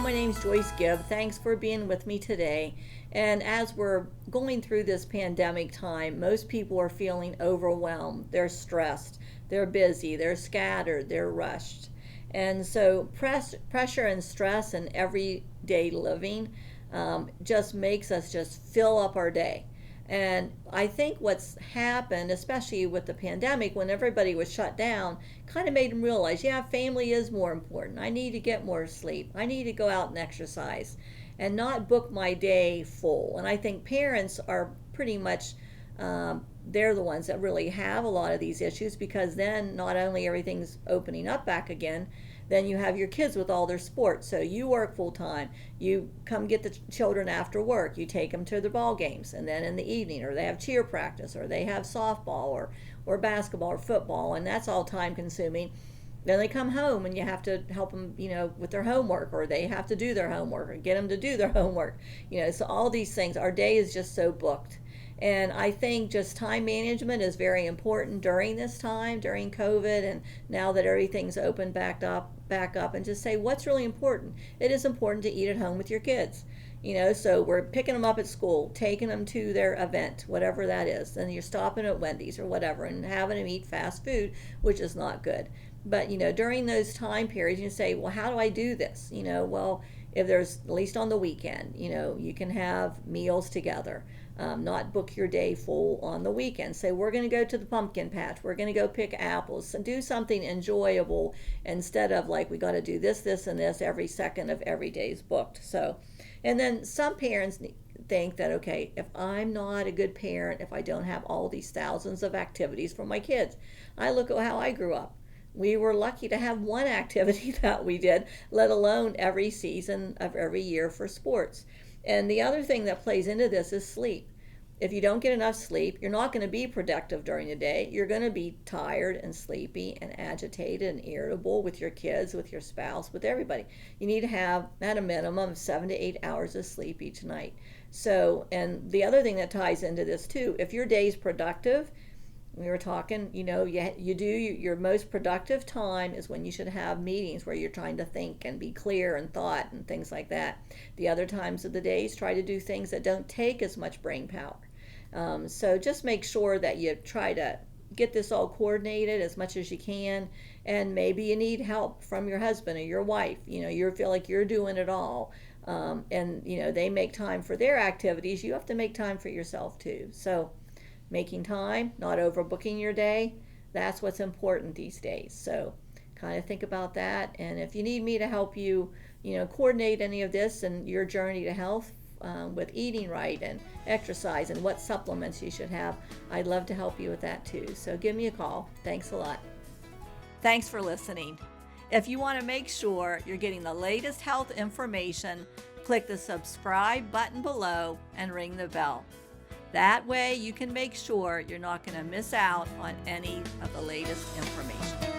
my name's Joyce Gibb. Thanks for being with me today. And as we're going through this pandemic time, most people are feeling overwhelmed. They're stressed, they're busy, they're scattered, they're rushed. And so pressure and stress in everyday living just makes us just fill up our day. And I think what's happened, especially with the pandemic, when everybody was shut down, kind of made them realize, yeah, family is more important. I need to get more sleep. I need to go out and exercise and not book my day full. And I think parents are pretty much, they're the ones that really have a lot of these issues, because then not only everything's opening up back again, then you have your kids with all their sports. So you work full time. You come get the children after work. You take them to the ball games, and then in the evening, or they have cheer practice, or they have softball, or basketball, or football, and that's all time consuming. Then they come home, and you have to help them, with their homework, or they have to do their homework, or get them to do their homework. So all these things, our day is just so booked. And I think just time management is very important during this time, during COVID, and now that everything's opened back up, and just say what's really important. It is important to eat at home with your kids. So we're picking them up at school, taking them to their event, whatever that is. And you're stopping at Wendy's or whatever and having them eat fast food, which is not good. But, during those time periods, you say, well, how do I do this? Well, if there's, at least on the weekend, you can have meals together. Not book your day full on the weekend. Say, we're going to go to the pumpkin patch. We're going to go pick apples. And do something enjoyable instead of like, we got to do this, this, and this every second of every day is booked. So, and then some parents think that, okay, if I'm not a good parent, if I don't have all these thousands of activities for my kids. I look at how I grew up. We were lucky to have one activity that we did, let alone every season of every year for sports. And the other thing that plays into this is sleep. If you don't get enough sleep, you're not going to be productive during the day. You're going to be tired and sleepy and agitated and irritable with your kids, with your spouse, with everybody. You need to have at a minimum 7 to 8 hours of sleep each night. So, and the other thing that ties into this too, if your day's productive, we were talking, your most productive time is when you should have meetings where you're trying to think and be clear in thought and things like that. The other times of the days, try to do things that don't take as much brain power. So just make sure that you try to get this all coordinated as much as you can. And maybe you need help from your husband or your wife. You feel like you're doing it all. And they make time for their activities. You have to make time for yourself too. So making time, not overbooking your day, that's what's important these days. So kind of think about that. And if you need me to help you, coordinate any of this and your journey to health with eating right and exercise and what supplements you should have, I'd love to help you with that too. So give me a call. Thanks a lot. Thanks for listening. If you want to make sure you're getting the latest health information, click the subscribe button below and ring the bell. That way you can make sure you're not going to miss out on any of the latest information.